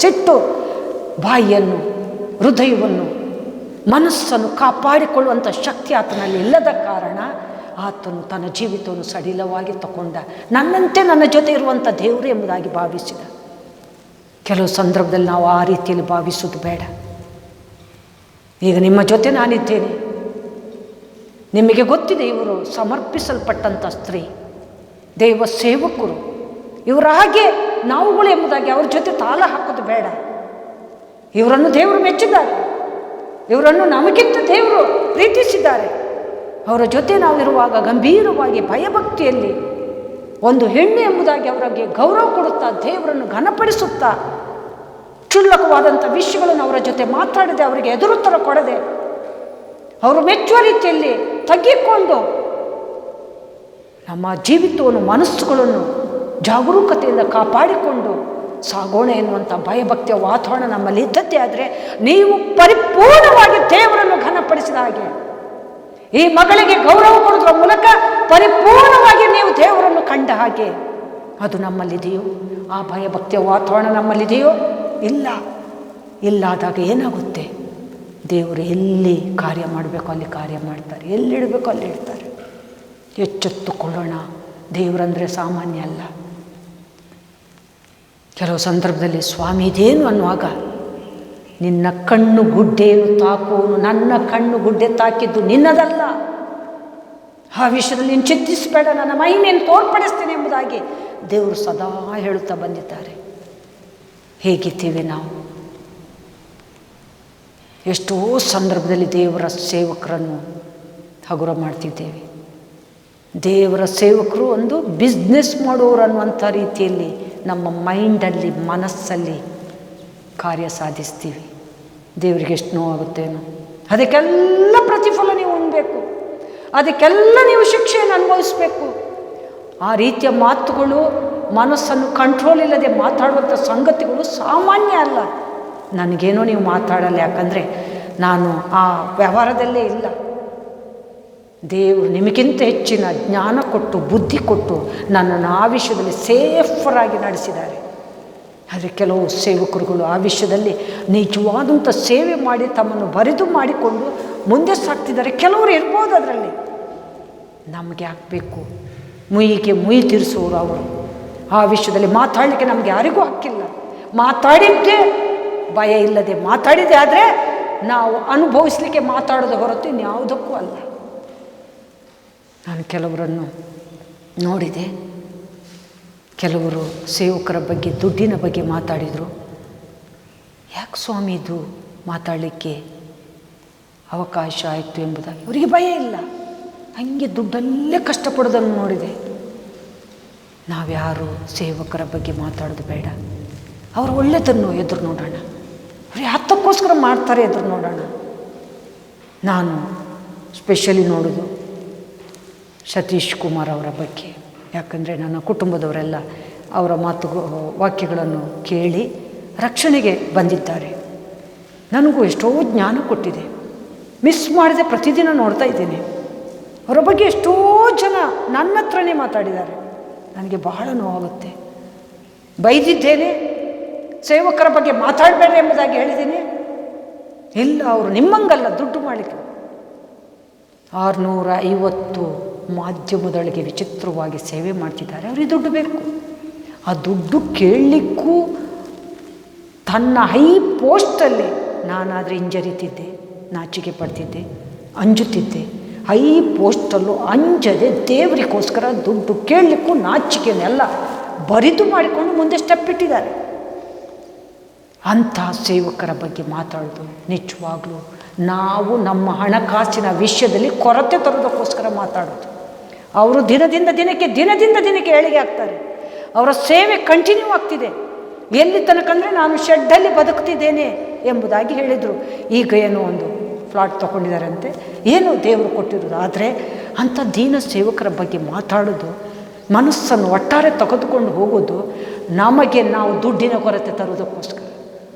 ಸಿಟ್ಟು ಬಾಯಿಯನ್ನು, ಹೃದಯವನ್ನು, ಮನಸ್ಸನ್ನು ಕಾಪಾಡಿಕೊಳ್ಳುವಂಥ ಶಕ್ತಿ ಆತನಲ್ಲಿ ಇಲ್ಲದ ಕಾರಣ ಆತನು ತನ್ನ ಜೀವಿತವನ್ನು ಸಡಿಲವಾಗಿ ತಗೊಂಡ. ನನ್ನಂತೆ ನನ್ನ ಜೊತೆ ಇರುವಂಥ ದೇವರು ಎಂಬುದಾಗಿ ಭಾವಿಸಿದ. ಕೆಲವು ಸಂದರ್ಭದಲ್ಲಿ ನಾವು ಆ ರೀತಿಯಲ್ಲಿ ಭಾವಿಸೋದು ಬೇಡ. ಈಗ ನಿಮ್ಮ ಜೊತೆ ನಾನಿದ್ದೇನೆ, ನಿಮಗೆ ಗೊತ್ತಿದೆ ಇವರು ಸಮರ್ಪಿಸಲ್ಪಟ್ಟಂಥ ಸ್ತ್ರೀ, ದೈವ ಸೇವಕರು, ಇವರ ಹಾಗೆ ನಾವುಗಳು ಎಂಬುದಾಗಿ ಅವ್ರ ಜೊತೆ ತಾಳ ಹಾಕೋದು ಬೇಡ. ಇವರನ್ನು ದೇವರು ಮೆಚ್ಚಿದ್ದಾರೆ, ಇವರನ್ನು ನಮಗಿಂತ ದೇವರು ಪ್ರೀತಿಸಿದ್ದಾರೆ. ಅವರ ಜೊತೆ ನಾವಿರುವಾಗ ಗಂಭೀರವಾಗಿ ಭಯಭಕ್ತಿಯಲ್ಲಿ ಒಂದು ಹೆಣ್ಣು ಎಂಬುದಾಗಿ ಅವರಿಗೆ ಗೌರವ ಕೊಡುತ್ತಾ, ದೇವರನ್ನು ಘನಪಡಿಸುತ್ತಾ, ಕ್ಷುಲ್ಲಕವಾದಂಥ ವಿಷಯಗಳನ್ನು ಅವರ ಜೊತೆ ಮಾತಾಡದೆ, ಅವರಿಗೆ ಎದುರುತ್ತರ ಕೊಡದೆ, ಅವರು ಮೆಚ್ಚುವ ರೀತಿಯಲ್ಲಿ ತಗ್ಗಿಕೊಂಡು ನಮ್ಮ ಜೀವಿತವನ್ನು, ಮನಸ್ಸುಗಳನ್ನು ಜಾಗರೂಕತೆಯಿಂದ ಕಾಪಾಡಿಕೊಂಡು ಸಾಗೋಣ ಎನ್ನುವಂಥ ಭಯಭಕ್ತಿಯ ವಾತಾವರಣ ನಮ್ಮಲ್ಲಿ ಇದ್ದದ್ದೇ ಆದರೆ, ನೀವು ಪರಿಪೂರ್ಣವಾಗಿ ದೇವರನ್ನು ಘನಪಡಿಸಿದ ಹಾಗೆ, ಈ ಮಗಳಿಗೆ ಗೌರವ ಕೊಡುವುದರ ಮೂಲಕ ಪರಿಪೂರ್ಣವಾಗಿ ನೀವು ದೇವರನ್ನು ಕಂಡ ಹಾಗೆ ಅದು ನಮ್ಮಲ್ಲಿದೆಯೋ? ಆ ಭಯಭಕ್ತಿಯ ವಾತಾವರಣ ನಮ್ಮಲ್ಲಿದೆಯೋ? ಇಲ್ಲ. ಇಲ್ಲಾದಾಗ ಏನಾಗುತ್ತೆ? ದೇವರು ಎಲ್ಲಿ ಕಾರ್ಯ ಮಾಡಬೇಕು ಅಲ್ಲಿ ಕಾರ್ಯ ಮಾಡ್ತಾರೆ, ಎಲ್ಲಿಡಬೇಕು ಅಲ್ಲಿ ಇಡ್ತಾರೆ. ಎಚ್ಚೆತ್ತುಕೊಳ್ಳೋಣ. ದೇವರಂದರೆ ಸಾಮಾನ್ಯ ಅಲ್ಲ. ಕೆಲವು ಸಂದರ್ಭದಲ್ಲಿ ಸ್ವಾಮಿ ಇದೇನು ಅನ್ನುವಾಗ, ನಿನ್ನ ಕಣ್ಣು ಗುಡ್ಡೆಯನ್ನು ತಾಕುವನು, ನನ್ನ ಕಣ್ಣು ಗುಡ್ಡೆ ತಾಕಿದ್ದು ನಿನ್ನದಲ್ಲ, ಆ ವಿಷಯದಲ್ಲಿ ನೀನು ಚಿಂತಿಸಬೇಡ, ನನ್ನ ಮಹಿಮೆಯನ್ನು ತೋರ್ಪಡಿಸ್ತೇನೆ ಎಂಬುದಾಗಿ ದೇವರು ಸದಾ ಹೇಳುತ್ತಾ ಬಂದಿದ್ದಾರೆ. ಹೇಗಿದ್ದೀವಿ ನಾವು? ಎಷ್ಟೋ ಸಂದರ್ಭದಲ್ಲಿ ದೇವರ ಸೇವಕರನ್ನು ಹಗುರ ಮಾಡ್ತಿದ್ದೇವೆ. ದೇವರ ಸೇವಕರು ಒಂದು ಬಿಸ್ನೆಸ್ ಮಾಡೋರು ಅನ್ನುವಂಥ ರೀತಿಯಲ್ಲಿ ನಮ್ಮ ಮೈಂಡಲ್ಲಿ, ಮನಸ್ಸಲ್ಲಿ ಕಾರ್ಯ ಸಾಧಿಸ್ತೀವಿ. ದೇವರಿಗೆ ಎಷ್ಟು ನೋವಾಗುತ್ತೇನೋ. ಅದಕ್ಕೆಲ್ಲ ಪ್ರತಿಫಲ ನೀವು ಉಣ್ಬೇಕು, ಅದಕ್ಕೆಲ್ಲ ನೀವು ಶಿಕ್ಷೆಯನ್ನು ಅನುಭವಿಸಬೇಕು. ಆ ರೀತಿಯ ಮಾತುಗಳು, ಮನಸ್ಸನ್ನು ಕಂಟ್ರೋಲ್ ಇಲ್ಲದೆ ಮಾತಾಡುವಂಥ ಸಂಗತಿಗಳು ಸಾಮಾನ್ಯ ಅಲ್ಲ. ನನಗೇನೋ ನೀವು ಮಾತಾಡಲ್ಲ, ಯಾಕಂದರೆ ನಾನು ಆ ವ್ಯವಹಾರದಲ್ಲೇ ಇಲ್ಲ. ದೇವರು ನಿಮಗಿಂತ ಹೆಚ್ಚಿನ ಜ್ಞಾನ ಕೊಟ್ಟು, ಬುದ್ಧಿ ಕೊಟ್ಟು ನನ್ನನ್ನು ಆ ವಿಷಯದಲ್ಲಿ ಸೇಫರಾಗಿ ನಡೆಸಿದ್ದಾರೆ. ಆದರೆ ಕೆಲವು ಸೇವಕರುಗಳು ಆ ವಿಷಯದಲ್ಲಿ ನಿಜವಾದಂಥ ಸೇವೆ ಮಾಡಿ ತಮ್ಮನ್ನು ಬರಿದು ಮಾಡಿಕೊಂಡು ಮುಂದೆ ಸಾಗ್ತಿದ್ದಾರೆ. ಕೆಲವರು ಇರ್ಬೋದು ಅದರಲ್ಲಿ. ನಮಗೆ ಆಗಬೇಕು, ಮುಯಿಗೆ ಮುಯಿ ತೀರಿಸುವವರು ಅವರು. ಆ ವಿಷಯದಲ್ಲಿ ಮಾತಾಡಲಿಕ್ಕೆ ನಮಗೆ ಯಾರಿಗೂ ಹಕ್ಕಿಲ್ಲ. ಮಾತಾಡಿದ್ದೇ ಭಯ ಇಲ್ಲದೆ ಮಾತಾಡಿದೆ ಆದರೆ ನಾವು ಅನುಭವಿಸಲಿಕ್ಕೆ ಮಾತಾಡೋದು ಹೊರತು ಇನ್ಯಾವುದಕ್ಕೂ ಅಲ್ಲ. ನಾನು ಕೆಲವರನ್ನು ನೋಡಿದೆ. ಕೆಲವರು ಸೇವಕರ ಬಗ್ಗೆ, ದುಡ್ಡಿನ ಬಗ್ಗೆ ಮಾತಾಡಿದರು. ಯಾಕೆ ಸ್ವಾಮಿ ಇದು ಮಾತಾಡಲಿಕ್ಕೆ ಅವಕಾಶ ಆಯಿತು ಎಂಬುದಾಗಿ ಅವರಿಗೆ ಭಯ ಇಲ್ಲ. ಹಂಗೆ ದುಡ್ಡಲ್ಲೇ ಕಷ್ಟಪಡೋದನ್ನು ನೋಡಿದೆ. ನಾವ್ಯಾರು ಸೇವಕರ ಬಗ್ಗೆ ಮಾತಾಡೋದು ಬೇಡ. ಅವರು ಒಳ್ಳೆಯದನ್ನು ಎದುರು ನೋಡೋಣ. ಅವ್ರು ಹತ್ತಕ್ಕೋಸ್ಕರ ಮಾಡ್ತಾರೆ, ಎದುರು ನೋಡೋಣ. ನಾನು ಸ್ಪೆಷಲಿ ನೋಡೋದು ಸತೀಶ್ ಕುಮಾರ್ ಅವರ ಬಗ್ಗೆ. ಯಾಕಂದರೆ ನನ್ನ ಕುಟುಂಬದವರೆಲ್ಲ ಅವರ ವಾಕ್ಯಗಳನ್ನು ಕೇಳಿ ರಕ್ಷಣೆಗೆ ಬಂದಿದ್ದಾರೆ. ನನಗೂ ಎಷ್ಟೋ ಜ್ಞಾನ ಕೊಟ್ಟಿದೆ. ಮಿಸ್ ಮಾಡದೆ ಪ್ರತಿದಿನ ನೋಡ್ತಾ ಇದ್ದೇನೆ. ಅವರ ಬಗ್ಗೆ ಎಷ್ಟೋ ಜನ ನನ್ನ ಹತ್ರನೇ ಮಾತಾಡಿದ್ದಾರೆ. ನನಗೆ ಬಹಳ ನೋವಾಗುತ್ತೆ. ಬೈದಿದ್ದೇನೆ, ಸೇವಕರ ಬಗ್ಗೆ ಮಾತಾಡಬೇಡ ಎಂಬುದಾಗಿ ಹೇಳಿದ್ದೀನಿ. ಇಲ್ಲ, ಅವರು ನಿಮ್ಮಂಗಲ್ಲ, ದುಡ್ಡು ಮಾಡಲಿಕ್ಕೆ 650 ಮಾಧ್ಯಮದೊಳಗೆ ವಿಚಿತ್ರವಾಗಿ ಸೇವೆ ಮಾಡ್ತಿದ್ದಾರೆ. ಅವರಿಗೆ ದುಡ್ಡು ಬೇಕು. ಆ ದುಡ್ಡು ಕೇಳಲಿಕ್ಕೂ ತನ್ನ ಹೈ ಪೋಸ್ಟಲ್ಲಿ ನಾನಾದರೆ ಹಿಂಜರಿತಿದ್ದೆ, ನಾಚಿಕೆ ಪಡ್ತಿದ್ದೆ, ಅಂಜುತ್ತಿದ್ದೆ. ಹೈ ಪೋಸ್ಟಲ್ಲೂ ಅಂಜದೆ ದೇವರಿಗೋಸ್ಕರ ದುಡ್ಡು ಕೇಳಲಿಕ್ಕೂ ನಾಚಿಕೆನೆಲ್ಲ ಬರಿದು ಮಾಡಿಕೊಂಡು ಮುಂದೆ ಸ್ಟೆಪ್ ಇಟ್ಟಿದ್ದಾರೆ. ಅಂಥ ಸೇವಕರ ಬಗ್ಗೆ ಮಾತಾಡೋದು ನಿಜವಾಗ್ಲೂ ನಾವು ನಮ್ಮ ಹಣಕಾಸಿನ ವಿಷಯದಲ್ಲಿ ಕೊರತೆ ತರೋದಕ್ಕೋಸ್ಕರ ಮಾತಾಡೋದು. ಅವರು ದಿನದಿಂದ ದಿನಕ್ಕೆ ಏಳಿಗೆ ಆಗ್ತಾರೆ. ಅವರ ಸೇವೆ ಕಂಟಿನ್ಯೂ ಆಗ್ತಿದೆ. ಎಲ್ಲಿ ತನಕಂದರೆ ನಾನು ಶೆಡ್ಡಲ್ಲಿ ಬದುಕ್ತಿದ್ದೇನೆ ಎಂಬುದಾಗಿ ಹೇಳಿದರು. ಈಗ ಏನೋ ಒಂದು ಫ್ಲಾಟ್ ತೊಗೊಂಡಿದ್ದಾರಂತೆ, ಏನೋ ದೇವರು ಕೊಟ್ಟಿರೋದು. ಆದರೆ ಅಂಥ ದೀನ ಸೇವಕರ ಬಗ್ಗೆ ಮಾತಾಡೋದು, ಮನಸ್ಸನ್ನು ಒಟ್ಟಾರೆ ತೆಗೆದುಕೊಂಡು ಹೋಗೋದು ನಮಗೆ ನಾವು ದುಡ್ಡಿನ ಕೊರತೆ ತರೋದಕ್ಕೋಸ್ಕರ,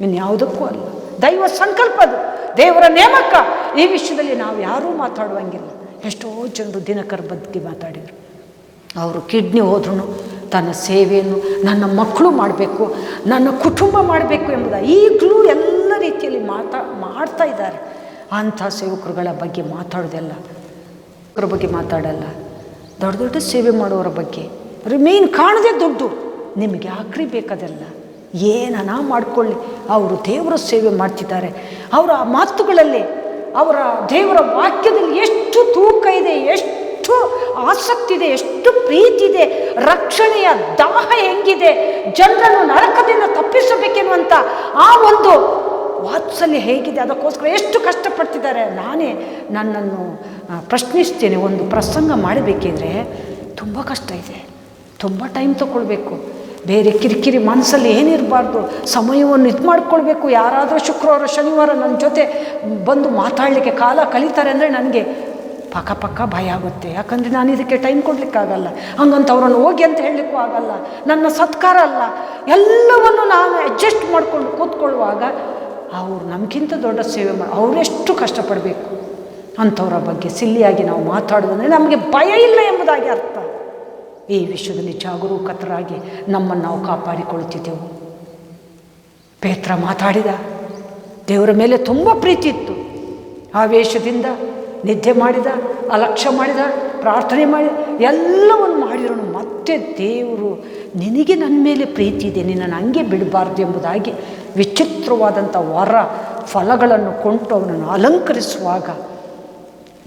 ಇನ್ಯಾವುದಕ್ಕೂ ಅಲ್ಲ. ದೈವ ಸಂಕಲ್ಪ ಅದು, ದೇವರ ನೇಮಕ. ಈ ವಿಷಯದಲ್ಲಿ ನಾವು ಯಾರೂ ಮಾತಾಡುವಂಗಿಲ್ಲ. ಎಷ್ಟೋ ಜನರು ದಿನಕರ ಬಗ್ಗೆ ಮಾತಾಡಿದರು. ಅವರು ಕಿಡ್ನಿ ಹೋದ್ರೂ ತನ್ನ ಸೇವೆಯನ್ನು ನನ್ನ ಮಕ್ಕಳು ಮಾಡಬೇಕು, ನನ್ನ ಕುಟುಂಬ ಮಾಡಬೇಕು ಎಂಬುದು ಈಗಲೂ ಎಲ್ಲ ರೀತಿಯಲ್ಲಿ ಮಾಡ್ತಾ ಇದ್ದಾರೆ. ಅಂಥ ಸೇವಕರುಗಳ ಬಗ್ಗೆ ಮಾತಾಡೋದಲ್ಲ, ಅವ್ರ ಬಗ್ಗೆ ಮಾತಾಡಲ್ಲ, ದೊಡ್ಡ ದೊಡ್ಡ ಸೇವೆ ಮಾಡೋರ ಬಗ್ಗೆ. ಮೇನ್ ಕಾಣದೆ ದುಡ್ಡು, ನಿಮಗೆ ಯಾಕ್ರಿ ಬೇಕಾದೆಲ್ಲ, ಏನನ ಮಾಡಿಕೊಳ್ಳಿ. ಅವರು ದೇವರ ಸೇವೆ ಮಾಡ್ತಿದ್ದಾರೆ. ಅವರ ಮಾತುಗಳಲ್ಲಿ, ಅವರ ದೇವರ ವಾಕ್ಯದಲ್ಲಿ ಎಷ್ಟು ತೂಕ ಇದೆ, ಎಷ್ಟು ಆಸಕ್ತಿ ಇದೆ, ಎಷ್ಟು ಪ್ರೀತಿ ಇದೆ, ರಕ್ಷಣೆಯ ದಾಹ ಹೆಂಗಿದೆ, ಜನರನ್ನು ನರಕದಿಂದ ತಪ್ಪಿಸಬೇಕೆನ್ನುವಂಥ ಆ ಒಂದು ವಾತ್ಸಲ್ಯ ಹೇಗಿದೆ, ಅದಕ್ಕೋಸ್ಕರ ಎಷ್ಟು ಕಷ್ಟಪಡ್ತಿದ್ದಾರೆ. ನಾನೇ ನನ್ನನ್ನು ಪ್ರಶ್ನಿಸ್ತೇನೆ. ಒಂದು ಪ್ರಸಂಗ ಮಾಡಬೇಕಿದ್ರೆ ತುಂಬ ಕಷ್ಟ ಇದೆ, ತುಂಬ ಟೈಮ್ ತಗೊಳ್ಬೇಕು, ಬೇರೆ ಕಿರಿಕಿರಿ ಮನಸ್ಸಲ್ಲಿ ಏನಿರಬಾರ್ದು, ಸಮಯವನ್ನು ಇದು ಮಾಡ್ಕೊಳ್ಬೇಕು. ಯಾರಾದರೂ ಶುಕ್ರವಾರ ಶನಿವಾರ ನನ್ನ ಜೊತೆ ಬಂದು ಮಾತಾಡಲಿಕ್ಕೆ ಕಾಲ ಕಳೀತಾರೆ ಅಂದರೆ ನನಗೆ ಪಕ್ಕ ಭಯ ಆಗುತ್ತೆ. ಯಾಕಂದರೆ ನಾನು ಇದಕ್ಕೆ ಟೈಮ್ ಕೊಡಲಿಕ್ಕಾಗಲ್ಲ, ಹಂಗಂತ ಅವರನ್ನು ಹೋಗಿ ಅಂತ ಹೇಳಲಿಕ್ಕೂ ಆಗಲ್ಲ, ನನ್ನ ಸತ್ಕಾರ ಅಲ್ಲ. ಎಲ್ಲವನ್ನು ನಾನು ಅಡ್ಜಸ್ಟ್ ಮಾಡಿಕೊಂಡು ಕೂತ್ಕೊಳ್ಳುವಾಗ ಅವರು ನಮಗಿಂತ ದೊಡ್ಡ ಸೇವೆ ಮಾಡಿ ಅವರೆಷ್ಟು ಕಷ್ಟಪಡಬೇಕು. ಅಂಥವರ ಬಗ್ಗೆ ಸಿಲ್ಲಿಯಾಗಿ ನಾವು ಮಾತಾಡೋದಂದರೆ ನಮಗೆ ಭಯ ಇಲ್ಲ ಎಂಬುದಾಗಿ ಅರ್ಥ. ಈ ವಿಷಯದಲ್ಲಿ ಜಾಗರೂಕತರಾಗಿ ನಮ್ಮನ್ನು ನಾವು ಕಾಪಾಡಿಕೊಳ್ಳುತ್ತಿದ್ದೆವು. ಪೇತ್ರ ಮಾತಾಡಿದ, ದೇವರ ಮೇಲೆ ತುಂಬ ಪ್ರೀತಿ ಇತ್ತು, ಆವೇಶದಿಂದ ನಿದ್ದೆ ಮಾಡಿದ, ಅಲಕ್ಷ್ಯ ಮಾಡಿದ, ಪ್ರಾರ್ಥನೆ ಮಾಡಿ ಎಲ್ಲವನ್ನು ಮಾಡಿರೋನು. ಮತ್ತೆ ದೇವರು ನಿನಗೆ ನನ್ನ ಮೇಲೆ ಪ್ರೀತಿ ಇದೆ, ನಿನ್ನನ್ನು ಹಂಗೆ ಬಿಡಬಾರ್ದು ಎಂಬುದಾಗಿ ವಿಚಿತ್ರವಾದಂಥ ವರ ಫಲಗಳನ್ನು ಕೊಂಡು ಅವನನ್ನು ಅಲಂಕರಿಸುವಾಗ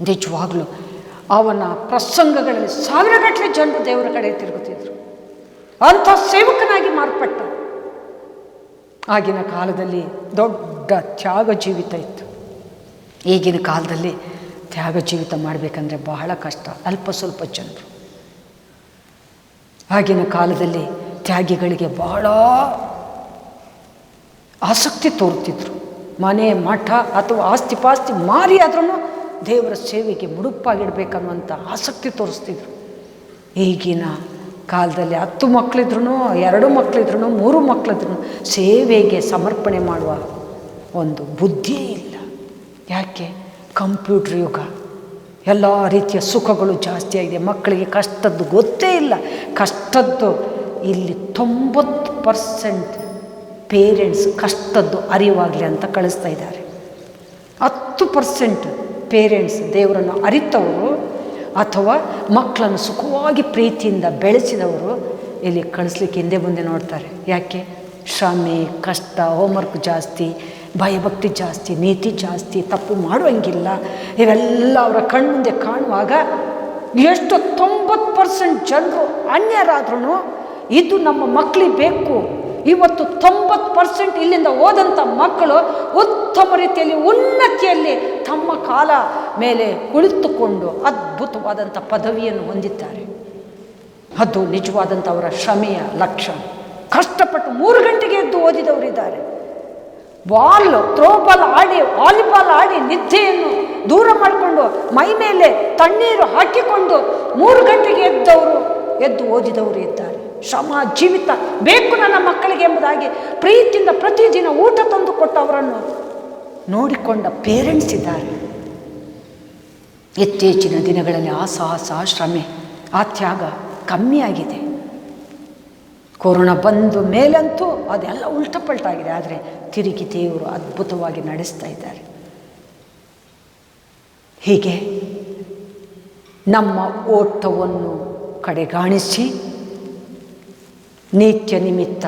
ನಿಜವಾಗಲೂ ಅವನ ಪ್ರಸಂಗಗಳಲ್ಲಿ ಸಾವಿರಗಟ್ಟಲೆ ಜನರು ದೇವರ ಕಡೆ ತಿರುಗುತ್ತಿದ್ದರು. ಅಂಥ ಸೇವಕನಾಗಿ ಮಾರ್ಪಟ್ಟ. ಆಗಿನ ಕಾಲದಲ್ಲಿ ದೊಡ್ಡ ತ್ಯಾಗ ಜೀವಿತ ಇತ್ತು. ಈಗಿನ ಕಾಲದಲ್ಲಿ ತ್ಯಾಗ ಜೀವಿತ ಮಾಡಬೇಕಂದ್ರೆ ಬಹಳ ಕಷ್ಟ, ಅಲ್ಪ ಸ್ವಲ್ಪ ಜನರು. ಆಗಿನ ಕಾಲದಲ್ಲಿ ತ್ಯಾಗಿಗಳಿಗೆ ಬಹಳ ಆಸಕ್ತಿ ತೋರ್ತಿದ್ರು. ಮನೆ ಮಠ ಅಥವಾ ಆಸ್ತಿ ಪಾಸ್ತಿ ಮಾರಿ ಆದ್ರೂ ದೇವರ ಸೇವೆಗೆ ಮುಡುಪಾಗಿಡಬೇಕನ್ನುವಂಥ ಆಸಕ್ತಿ ತೋರಿಸ್ತಿದ್ರು. ಈಗಿನ ಕಾಲದಲ್ಲಿ 10 ಮಕ್ಕಳಿದ್ರು, 2 ಮಕ್ಕಳಿದ್ರು, 3 ಮಕ್ಕಳಿದ್ರು ಸೇವೆಗೆ ಸಮರ್ಪಣೆ ಮಾಡುವ ಒಂದು ಬುದ್ಧಿಯೇ ಇಲ್ಲ. ಯಾಕೆ? ಕಂಪ್ಯೂಟ್ರ್ ಯುಗ, ಎಲ್ಲ ರೀತಿಯ ಸುಖಗಳು ಜಾಸ್ತಿ ಆಗಿದೆ. ಮಕ್ಕಳಿಗೆ ಕಷ್ಟದ್ದು ಗೊತ್ತೇ ಇಲ್ಲ. ಕಷ್ಟದ್ದು ಇಲ್ಲಿ 90% ಪೇರೆಂಟ್ಸ್ ಕಷ್ಟದ್ದು ಅರಿವಾಗಲಿ ಅಂತ ಕಳಿಸ್ತಾ ಇದ್ದಾರೆ. 10% ಪೇರೆಂಟ್ಸ್ ದೇವರನ್ನು ಅರಿತವರು ಅಥವಾ ಮಕ್ಕಳನ್ನು ಸುಖವಾಗಿ ಪ್ರೀತಿಯಿಂದ ಬೆಳೆಸಿದವರು ಇಲ್ಲಿ ಕಳಿಸ್ಲಿಕ್ಕೆ ಹಿಂದೆ ಮುಂದೆ ನೋಡ್ತಾರೆ. ಯಾಕೆ? ಶ್ರಮೆ, ಕಷ್ಟ, ಹೋಮ್ವರ್ಕ್ ಜಾಸ್ತಿ, ಭಯಭಕ್ತಿ ಜಾಸ್ತಿ, ನೀತಿ ಜಾಸ್ತಿ, ತಪ್ಪು ಮಾಡುವಂಗಿಲ್ಲ, ಇವೆಲ್ಲ ಅವರ ಕಣ್ಮುಂದೆ ಕಾಣುವಾಗ ಎಷ್ಟು 90% ಜನರು ಅನ್ಯರಾದ್ರೂ ಇದು ನಮ್ಮ ಮಕ್ಕಳಿಗೆ ಬೇಕು. ಇವತ್ತು 90% ಇಲ್ಲಿಂದ ಹೋದಂಥ ಮಕ್ಕಳು ಉತ್ತಮ ರೀತಿಯಲ್ಲಿ ಉನ್ನತಿಯಲ್ಲಿ ತಮ್ಮ ಕಾಲ ಮೇಲೆ ಕುಳಿತುಕೊಂಡು ಅದ್ಭುತವಾದಂಥ ಪದವಿಯನ್ನು ಹೊಂದಿದ್ದಾರೆ. ಅದು ನಿಜವಾದಂಥ ಅವರ ಶ್ರಮೆಯ ಲಕ್ಷಣ. ಕಷ್ಟಪಟ್ಟು 3 ಗಂಟೆಗೆ ಎದ್ದು ಓದಿದವರಿದ್ದಾರೆ. ಥ್ರೋಬಾಲ್ ಆಡಿ, ವಾಲಿಬಾಲ್ ಆಡಿ ನಿದ್ದೆಯನ್ನು ದೂರ ಮಾಡಿಕೊಂಡು ಮೈ ಮೇಲೆ ತಣ್ಣೀರು ಹಾಕಿಕೊಂಡು 3 ಗಂಟೆಗೆ ಎದ್ದು ಓದಿದವರು ಇದ್ದಾರೆ. ಶ್ರಮ ಜೀವಿತ ಬೇಕು ನನ್ನ ಮಕ್ಕಳಿಗೆ ಎಂಬುದಾಗಿ ಪ್ರೀತಿಯಿಂದ ಪ್ರತಿದಿನ ಊಟ ತಂದು ಕೊಟ್ಟು ಅವರನ್ನು ನೋಡಿಕೊಂಡ ಪೇರೆಂಟ್ಸ್ ಇದ್ದಾರೆ. ಇತ್ತೀಚಿನ ದಿನಗಳಲ್ಲಿ ಆ ಸಾಹಸ, ಶ್ರಮೆ, ಆ ತ್ಯಾಗ ಕಮ್ಮಿಯಾಗಿದೆ. ಕೊರೋನಾ ಬಂದ ಮೇಲಂತೂ ಅದೆಲ್ಲ ಉಲ್ಟಪಲ್ಟಾಗಿದೆ. ಆದರೆ ತಿರುಗಿ ದೇವರು ಅದ್ಭುತವಾಗಿ ನಡೆಸ್ತಾ ಇದ್ದಾರೆ. ಹೀಗೆ ನಮ್ಮ ಓಟವನ್ನು ಕಡೆಗಾಣಿಸಿ ನಿತ್ಯ ನಿಮಿತ್ತ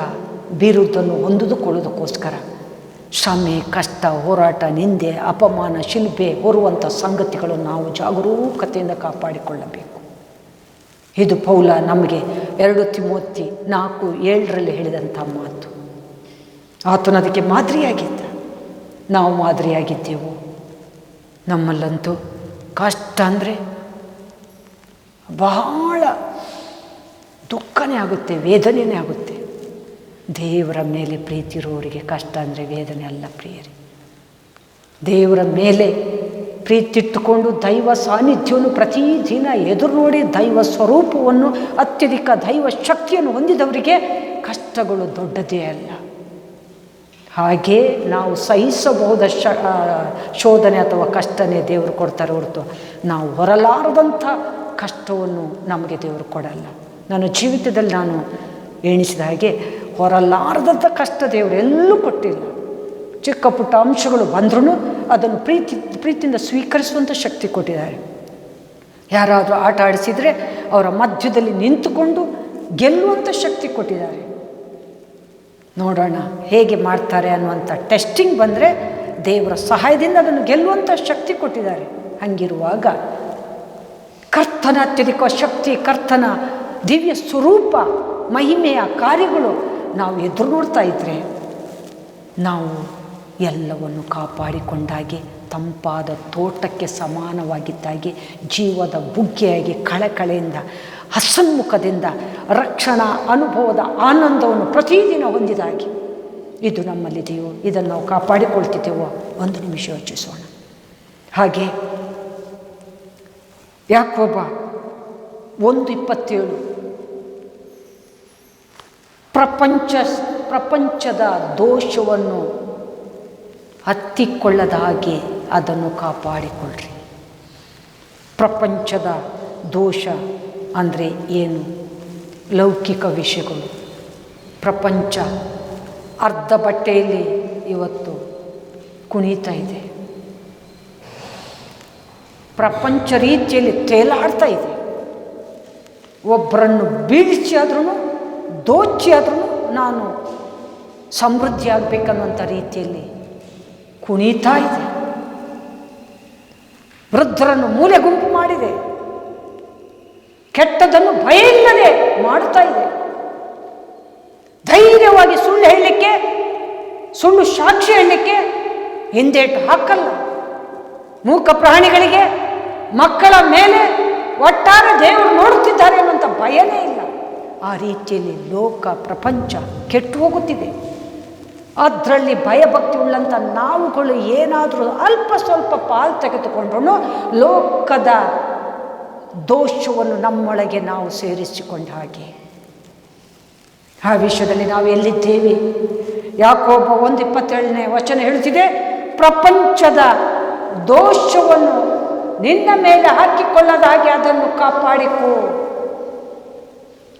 ಬಿರುದನ್ನು ಹೊಂದಿದುಕೊಳ್ಳೋದಕ್ಕೋಸ್ಕರ ಶ್ರಮೆ, ಕಷ್ಟ, ಹೋರಾಟ, ನಿಂದೆ, ಅಪಮಾನ, ಶಿಲ್ಪೆ ಹೊರುವಂಥ ಸಂಗತಿಗಳನ್ನು ನಾವು ಜಾಗರೂಕತೆಯಿಂದ ಕಾಪಾಡಿಕೊಳ್ಳಬೇಕು. ಇದು ಪೌಲ ನಮಗೆ 2 ತಿಮೋತಿ 4:7 ಹೇಳಿದಂಥ ಮಾತು. ಆತನು ಅದಕ್ಕೆ ಮಾದರಿಯಾಗಿದ್ದ, ನಾವು ಮಾದರಿಯಾಗಿದ್ದೆವು. ನಮ್ಮಲ್ಲಂತೂ ಕಷ್ಟ ಅಂದರೆ ಬಹಳ ದುಃಖನೇ ಆಗುತ್ತೆ, ವೇದನೆಯೇ ಆಗುತ್ತೆ. ದೇವರ ಮೇಲೆ ಪ್ರೀತಿ ಇರೋರಿಗೆ ಕಷ್ಟ ಅಂದರೆ ವೇದನೆ ಅಲ್ಲ ಪ್ರಿಯರೇ. ದೇವರ ಮೇಲೆ ಪ್ರೀತಿ ಇಟ್ಟುಕೊಂಡು ದೈವ ಸಾನ್ನಿಧ್ಯವನ್ನು ಪ್ರತಿದಿನ ಎದುರು ನೋಡಿ ದೈವ ಸ್ವರೂಪವನ್ನು, ಅತ್ಯಧಿಕ ದೈವ ಶಕ್ತಿಯನ್ನು ಹೊಂದಿದವರಿಗೆ ಕಷ್ಟಗಳು ದೊಡ್ಡದೇ ಅಲ್ಲ. ಹಾಗೇ ನಾವು ಸಹಿಸಬಹುದ ಶೋಧನೆ ಅಥವಾ ಕಷ್ಟನೇ ದೇವರು ಕೊಡ್ತಾರೆ ಹೊರತು ನಾವು ಹೊರಲಾರದಂಥ ಕಷ್ಟವನ್ನು ನಮಗೆ ದೇವರು ಕೊಡಲ್ಲ. ನನ್ನ ಜೀವಿತದಲ್ಲಿ ನಾನು ಎಣಿಸಿದ ಹಾಗೆ ಹೊರಲಾರದಂಥ ಕಷ್ಟ ದೇವರು ಎಲ್ಲೂ ಕೊಟ್ಟಿಲ್ಲ. ಚಿಕ್ಕ ಪುಟ್ಟ ಅಂಶಗಳು ಬಂದ್ರೂ ಅದನ್ನು ಪ್ರೀತಿಯಿಂದ ಸ್ವೀಕರಿಸುವಂಥ ಶಕ್ತಿ ಕೊಟ್ಟಿದ್ದಾರೆ. ಯಾರಾದರೂ ಆಟ ಆಡಿಸಿದರೆ ಅವರ ಮಧ್ಯದಲ್ಲಿ ನಿಂತುಕೊಂಡು ಗೆಲ್ಲುವಂಥ ಶಕ್ತಿ ಕೊಟ್ಟಿದ್ದಾರೆ. ನೋಡೋಣ ಹೇಗೆ ಮಾಡ್ತಾರೆ ಅನ್ನುವಂಥ ಟೆಸ್ಟಿಂಗ್ ಬಂದರೆ ದೇವರ ಸಹಾಯದಿಂದ ಅದನ್ನು ಗೆಲ್ಲುವಂಥ ಶಕ್ತಿ ಕೊಟ್ಟಿದ್ದಾರೆ. ಹಾಗಿರುವಾಗ ಕರ್ತನ ಅತ್ಯಧಿಕ ಶಕ್ತಿ, ಕರ್ತನ ದಿವ್ಯ ಸ್ವರೂಪ, ಮಹಿಮೆಯ ಕಾರ್ಯಗಳು ನಾವು ಎದುರು ನೋಡ್ತಾ ಇದ್ದರೆ ನಾವು ಎಲ್ಲವನ್ನು ಕಾಪಾಡಿಕೊಂಡಾಗೆ, ತಂಪಾದ ತೋಟಕ್ಕೆ ಸಮಾನವಾಗಿದ್ದಾಗೆ, ಜೀವದ ಬುಗ್ಗೆಯಾಗಿ ಕಳಕಳೆಯಿಂದ ಹಸನ್ಮುಖದಿಂದ ರಕ್ಷಣಾ ಅನುಭವದ ಆನಂದವನ್ನು ಪ್ರತಿದಿನ ಹೊಂದಿದಾಗೆ ಇದು ನಮ್ಮಲ್ಲಿದೆಯೋ, ಇದನ್ನು ನಾವು ಕಾಪಾಡಿಕೊಳ್ತಿದ್ದೇವೋ ಒಂದು ನಿಮಿಷ ಯೋಚಿಸೋಣ. ಹಾಗೆ ಯಾಕೋಬ 1:27 ಪ್ರಪಂಚದ ದೋಷವನ್ನು ಹತ್ತಿಕೊಳ್ಳದ ಹಾಗೆ ಅದನ್ನು ಕಾಪಾಡಿಕೊಳ್ಳ್ರಿ. ಪ್ರಪಂಚದ ದೋಷ ಅಂದರೆ ಏನು? ಲೌಕಿಕ ವಿಷಯಗಳು. ಪ್ರಪಂಚ ಅರ್ಧ ಬಟ್ಟೆಯಲ್ಲಿ ಇವತ್ತು ಕುಣಿತಾ ಇದೆ, ಪ್ರಪಂಚ ರೀತಿಯಲ್ಲಿ ತೇಲಾಡ್ತಾ ಇದೆ. ಒಬ್ಬರನ್ನು ಬೀಳಿಸಿ ಆದ್ರೂ ದೋಚಿ ಆದ್ರೂ ನಾನು ಸಮೃದ್ಧಿ ಆಗಬೇಕನ್ನುವಂಥ ರೀತಿಯಲ್ಲಿ ಕುಣಿತಾ ಇದೆ. ವೃದ್ಧರನ್ನು ಮೂಲೆ ಗುಂಪು ಮಾಡಿದೆ, ಕೆಟ್ಟದನ್ನು ಭಯ ಇಲ್ಲದೆ ಮಾಡ್ತಾ ಇದೆ. ಧೈರ್ಯವಾಗಿ ಸುಳ್ಳು ಹೇಳಲಿಕ್ಕೆ, ಸುಳ್ಳು ಸಾಕ್ಷಿ ಹೇಳಲಿಕ್ಕೆ ಹಿಂದೇಟು ಹಾಕಲ್ಲ. ಮೂಕ ಪ್ರಾಣಿಗಳಿಗೆ, ಮಕ್ಕಳ ಮೇಲೆ ಒಟ್ಟಾರೆ ದೇವರು ನೋಡುತ್ತಿದ್ದಾರೆ ಅನ್ನುವಂಥ ಭಯನೇ ಇಲ್ಲ. ಆ ರೀತಿಯಲ್ಲಿ ಲೋಕ ಪ್ರಪಂಚ ಕೆಟ್ಟು ಹೋಗುತ್ತಿದೆ. ಅದರಲ್ಲಿ ಭಯಭಕ್ತಿ ಉಳ್ಳಂಥ ನಾವುಗಳು ಏನಾದರೂ ಅಲ್ಪ ಸ್ವಲ್ಪ ಪಾಲು ತೆಗೆದುಕೊಂಡ್ರೂ ಲೋಕದ ದೋಷವನ್ನು ನಮ್ಮೊಳಗೆ ನಾವು ಸೇರಿಸಿಕೊಂಡ ಹಾಗೆ. ಆ ವಿಷಯದಲ್ಲಿ ನಾವು ಎಲ್ಲಿದ್ದೇವೆ? ಯಾಕೋಬ 1:27 ಹೇಳುತ್ತಿದೆ, ಪ್ರಪಂಚದ ದೋಷವನ್ನು ನಿನ್ನ ಮೇಲೆ ಹಾಕಿಕೊಳ್ಳದ ಹಾಗೆ ಅದನ್ನು ಕಾಪಾಡಿಕೋ.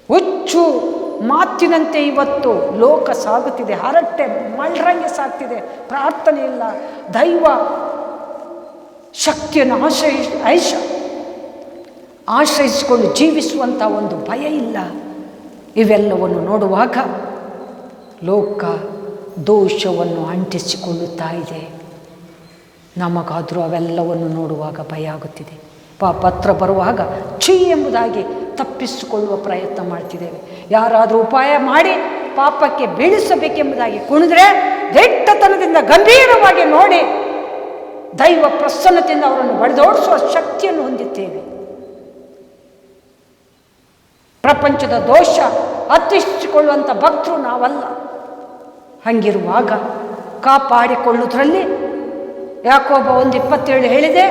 ಹುಚ್ಚು ಮಾತಿನಂತೆ ಇವತ್ತು ಲೋಕ ಸಾಗುತ್ತಿದೆ, ಹರಟೆ ಮಳ್ರಂಗೆ ಸಾಗ್ತಿದೆ. ಪ್ರಾರ್ಥನೆ ಇಲ್ಲ, ದೈವ ಶಕ್ತಿಯನ್ನು ಆಶ್ರಯಿಸಿಕೊಂಡು ಜೀವಿಸುವಂಥ ಒಂದು ಭಯ ಇಲ್ಲ. ಇವೆಲ್ಲವನ್ನು ನೋಡುವಾಗ ಲೋಕ ದೋಷವನ್ನು ಅಂಟಿಸಿಕೊಳ್ಳುತ್ತಾ ಇದೆ. ನಮಗಾದರೂ ಅವೆಲ್ಲವನ್ನು ನೋಡುವಾಗ ಭಯ ಆಗುತ್ತಿದೆ. ಪತ್ರ ಬರುವಾಗ ಛೀ ಎಂಬುದಾಗಿ ತಪ್ಪಿಸಿಕೊಳ್ಳುವ ಪ್ರಯತ್ನ ಮಾಡ್ತಿದ್ದೇವೆ. ಯಾರಾದರೂ ಉಪಾಯ ಮಾಡಿ ಪಾಪಕ್ಕೆ ಬೀಳಿಸಬೇಕೆಂಬುದಾಗಿ ಕುಣಿದ್ರೆ ದಿಟ್ಟತನದಿಂದ ಗಂಭೀರವಾಗಿ ನೋಡಿ ದೈವ ಪ್ರಸನ್ನತೆಯಿಂದ ಅವರನ್ನು ಬಡಿದೋಡಿಸುವ ಶಕ್ತಿಯನ್ನು ಹೊಂದಿದ್ದೇವೆ. ಪ್ರಪಂಚದ ದೋಷ ಹತ್ತಿಸಿಕೊಳ್ಳುವಂಥ ಭಕ್ತರು ನಾವಲ್ಲ. ಹಂಗಿರುವಾಗ ಕಾಪಾಡಿಕೊಳ್ಳುವುದರಲ್ಲಿ ಯಾಕೋಬ 1:27 ಹೇಳಿದೆ,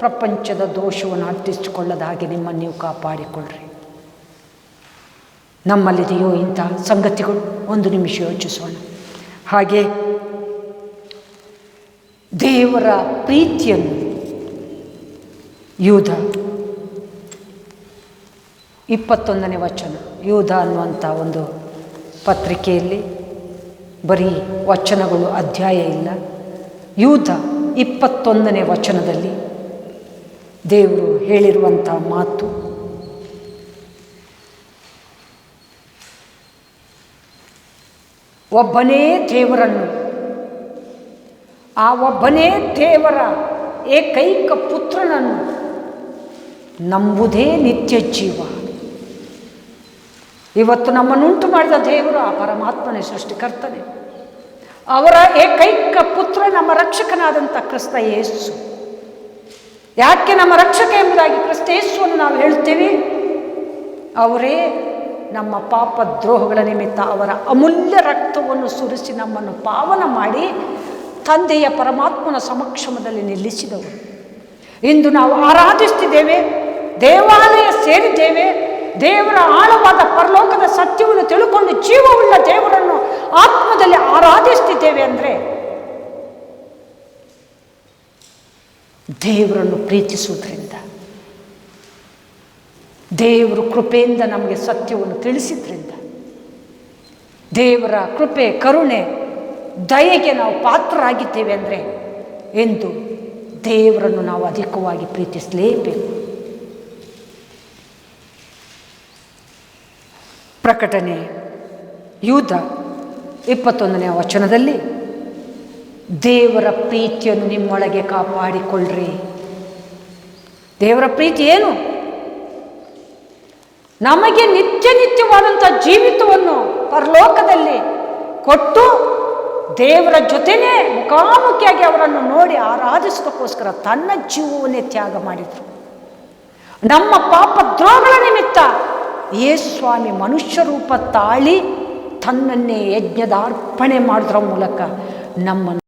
ಪ್ರಪಂಚದ ದೋಷವನ್ನು ಹತ್ತಿಸಿಕೊಳ್ಳದ ಹಾಗೆ ನಿಮ್ಮನ್ನು ನೀವು ಕಾಪಾಡಿಕೊಳ್ಳ್ರಿ. ನಮ್ಮಲ್ಲಿದೆಯೋ ಇಂಥ ಸಂಗತಿಗಳು? ಒಂದು ನಿಮಿಷ ಯೋಚಿಸೋಣ. ಹಾಗೆ ದೇವರ ಪ್ರೀತಿಯನ್ನು ಯೂದ 21ನೇ ವಚನ, ಯೂದ ಅನ್ನುವಂಥ ಒಂದು ಪತ್ರಿಕೆಯಲ್ಲಿ ಬರೀ ವಚನಗಳು, ಅಧ್ಯಾಯ ಇಲ್ಲ. ಯೂದ 21ನೇ ವಚನದಲ್ಲಿ ದೇವರು ಹೇಳಿರುವಂಥ ಮಾತು, ಒಬ್ಬನೇ ದೇವರನ್ನು, ಆ ಒಬ್ಬನೇ ದೇವರ ಏಕೈಕ ಪುತ್ರನನ್ನು ನಂಬುವುದೇ ನಿತ್ಯ ಜೀವ. ಇವತ್ತು ನಮ್ಮನ್ನುಂಟು ಮಾಡಿದ ದೇವರು ಆ ಪರಮಾತ್ಮನೇ, ಸೃಷ್ಟಿಕರ್ತನೆ. ಅವರ ಏಕೈಕ ಪುತ್ರ ನಮ್ಮ ರಕ್ಷಕನಾದಂಥ ಕ್ರಿಸ್ತ ಯೇಸು. ಯಾಕೆ ನಮ್ಮ ರಕ್ಷಕ ಎಂಬುದಾಗಿ ಕ್ರಿಸ್ತ ಯೇಸುವನ್ನು ನಾವು ಹೇಳ್ತೇವೆ? ಅವರೇ ನಮ್ಮ ಪಾಪ ದ್ರೋಹಗಳ ನಿಮಿತ್ತ ಅವರ ಅಮೂಲ್ಯ ರಕ್ತವನ್ನು ಸುರಿಸಿ ನಮ್ಮನ್ನು ಪಾವನ ಮಾಡಿ ತಂದೆಯ ಪರಮಾತ್ಮನ ಸಮಕ್ಷಮದಲ್ಲಿ ನಿಲ್ಲಿಸಿದವರು. ಇಂದು ನಾವು ಆರಾಧಿಸ್ತಿದ್ದೇವೆ, ದೇವಾಲಯ ಸೇರಿದ್ದೇವೆ, ದೇವರ ಆಳವಾದ ಪರಲೋಕದ ಸತ್ಯವನ್ನು ತಿಳ್ಕೊಂಡು ಜೀವವುಳ್ಳ ದೇವರನ್ನು ಆತ್ಮದಲ್ಲಿ ಆರಾಧಿಸ್ತಿದ್ದೇವೆ ಅಂದರೆ ದೇವರನ್ನು ಪ್ರೀತಿಸುವುದರಿಂದ. ದೇವರು ಕೃಪೆಯಿಂದ ನಮಗೆ ಸತ್ಯವನ್ನು ತಿಳಿಸಿದ್ರಿಂದ, ದೇವರ ಕೃಪೆ, ಕರುಣೆ, ದಯೆಗೆ ನಾವು ಪಾತ್ರರಾಗಿದ್ದೇವೆ ಅಂದರೆ ಎಂದು ದೇವರನ್ನು ನಾವು ಅಧಿಕವಾಗಿ ಪ್ರೀತಿಸಲೇಬೇಕು. ಪ್ರಕಟಣೆ ಯೂದ 21ನೇ ವಚನದಲ್ಲಿ ದೇವರ ಪ್ರೀತಿಯನ್ನು ನಿಮ್ಮೊಳಗೆ ಕಾಪಾಡಿಕೊಳ್ಳ್ರಿ. ದೇವರ ಪ್ರೀತಿ ಏನು? ನಮಗೆ ನಿತ್ಯವಾದಂಥ ಜೀವಿತವನ್ನು ಪರಲೋಕದಲ್ಲಿ ಕೊಟ್ಟು ದೇವರ ಜೊತೆನೇ ಮುಖಾಮುಖಿಯಾಗಿ ಅವರನ್ನು ನೋಡಿ ಆರಾಧಿಸೋದಕ್ಕೋಸ್ಕರ ತನ್ನ ಜೀವವನ್ನೇ ತ್ಯಾಗ ಮಾಡಿದರು. ನಮ್ಮ ಪಾಪ ದ್ರೋಹಗಳ ನಿಮಿತ್ತ ಯೇಸ್ವಾಮಿ ಮನುಷ್ಯ ರೂಪ ತಾಳಿ ತನ್ನನ್ನೇ ಯಜ್ಞದ ಅರ್ಪಣೆ ಮಾಡೋದ್ರ ಮೂಲಕ ನಮ್ಮನ್ನು